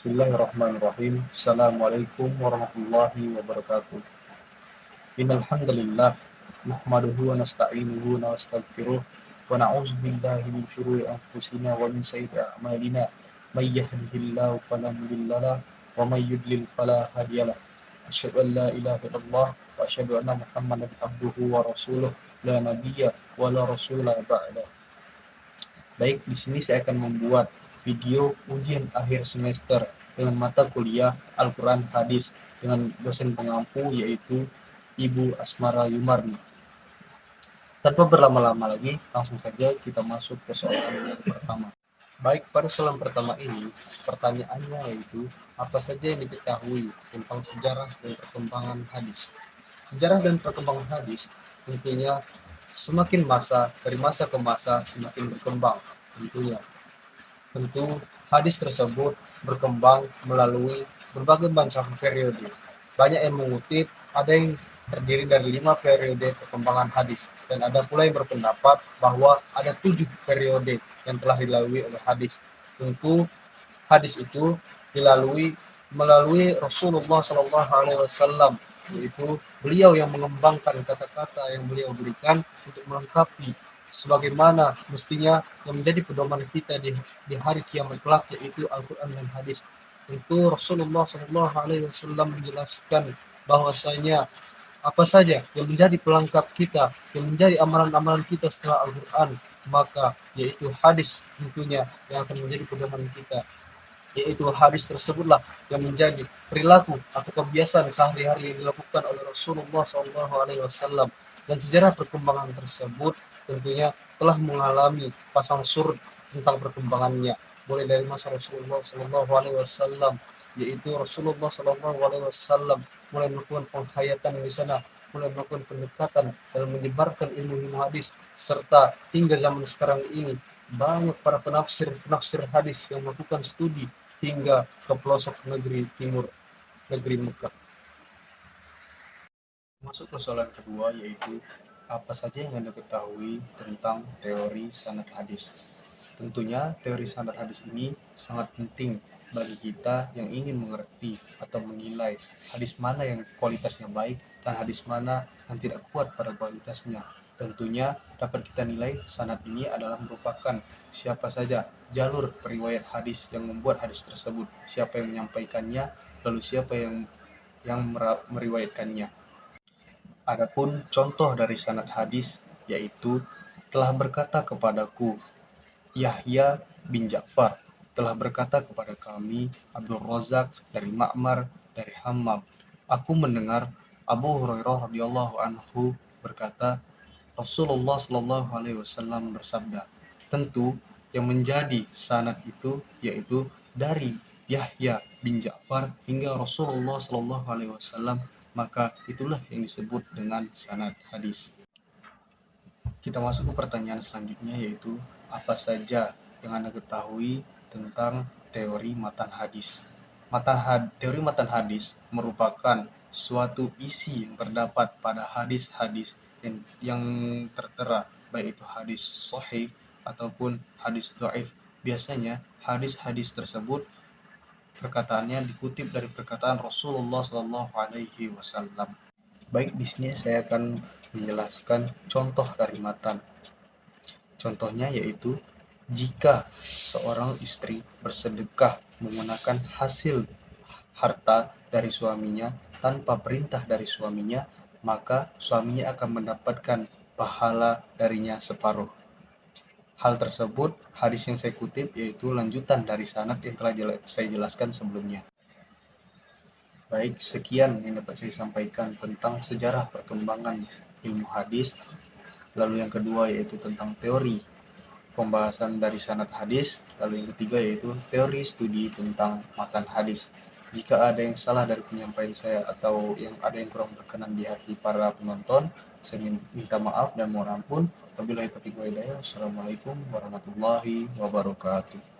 Bismillahirrahmanirrahim. Assalamualaikum warahmatullahi wabarakatuh. Innal hamdalillah nahmaduhu wa nasta'inuhu wa nastaghfiruh wa na'udzu billahi min syururi anfusina wa min sayyiati a'malina. May yahdihillahu fala mudilla lahu wa may yudlil fala hadiyalah. Asyhadu an la ilaha illallah wa asyhadu anna Muhammadan abduhu wa rasuluh la nabiyya wa la rasula ba'da. Baik, di sini saya akan membuat video ujian akhir semester dengan mata kuliah Al-Quran Hadis dengan dosen pengampu yaitu Ibu Asmara Yumarni. Tanpa berlama-lama lagi, langsung saja kita masuk ke soalan yang pertama. Baik, pada soalan pertama ini, pertanyaannya yaitu apa saja yang diketahui tentang sejarah dan perkembangan hadis. Sejarah dan perkembangan hadis tentunya semakin dari masa ke masa semakin berkembang tentunya. Tentu hadis tersebut berkembang melalui berbagai macam periode. Banyak yang mengutip, ada yang terdiri dari 5 periode perkembangan hadis, dan ada pula yang berpendapat bahwa ada 7 periode yang telah dilalui oleh hadis. Tentu hadis itu melalui Rasulullah SAW, yaitu beliau yang mengembangkan kata-kata yang beliau berikan untuk melengkapi sebagaimana mestinya yang menjadi pedoman kita di hari kiamat kelak, yaitu Al-Quran dan hadis. Tentu Rasulullah SAW menjelaskan bahwasanya apa saja yang menjadi pelengkap kita, yang menjadi amalan-amalan kita setelah Al-Quran, maka yaitu hadis tentunya yang akan menjadi pedoman kita. Yaitu hadis tersebutlah yang menjadi perilaku atau kebiasaan sehari-hari yang dilakukan oleh Rasulullah SAW. Dan sejarah perkembangan tersebut tentunya telah mengalami pasang surut tentang perkembangannya, mulai dari masa Rasulullah SAW, yaitu Rasulullah SAW mulai melakukan penghayatan di sana, mulai melakukan pendekatan dalam menyebarkan ilmu hadis, serta hingga zaman sekarang ini banyak para penafsir hadis yang melakukan studi hingga ke pelosok negeri timur, negeri Mekah. Masuk ke soalan kedua, yaitu apa saja yang Anda ketahui tentang teori sanad hadis. Tentunya teori sanad hadis ini sangat penting bagi kita yang ingin mengerti atau menilai hadis mana yang kualitasnya baik dan hadis mana yang tidak kuat pada kualitasnya. Tentunya dapat kita nilai sanad ini adalah merupakan siapa saja jalur periwayat hadis yang membuat hadis tersebut, siapa yang menyampaikannya, lalu siapa yang meriwayatkannya. Adapun contoh dari sanad hadis yaitu telah berkata kepadaku Yahya bin Ja'far, telah berkata kepada kami Abdul Razak dari Ma'mar dari Hammam, aku mendengar Abu Hurairah radhiyallahu anhu berkata Rasulullah Shallallahu alaihi wasallam bersabda. Tentu yang menjadi sanad itu yaitu dari Yahya bin Ja'far hingga Rasulullah Shallallahu alaihi wasallam, maka itulah yang disebut dengan sanad hadis. Kita masuk ke pertanyaan selanjutnya, yaitu apa saja yang Anda ketahui tentang teori matan hadis. Teori matan hadis merupakan suatu isi yang terdapat pada hadis-hadis yang tertera, baik itu hadis sahih ataupun hadis dhaif. Biasanya hadis-hadis tersebut perkataannya dikutip dari perkataan Rasulullah SAW. Baik, di sini saya akan menjelaskan contoh dari matan. Contohnya yaitu jika seorang istri bersedekah menggunakan hasil harta dari suaminya tanpa perintah dari suaminya, maka suaminya akan mendapatkan pahala darinya separuh. Hal tersebut hadis yang saya kutip yaitu lanjutan dari sanad yang telah saya jelaskan sebelumnya. Baik, sekian yang dapat saya sampaikan tentang sejarah perkembangan ilmu hadis. Lalu yang kedua yaitu tentang teori pembahasan dari sanad hadis. Lalu yang ketiga yaitu teori studi tentang matan hadis. Jika ada yang salah dari penyampaian saya atau yang ada yang kurang berkenan di hati para penonton, saya minta maaf dan mohon ampun. Wabillahi taufiq wal hidayah. Wassalamualaikum warahmatullahi wabarakatuh.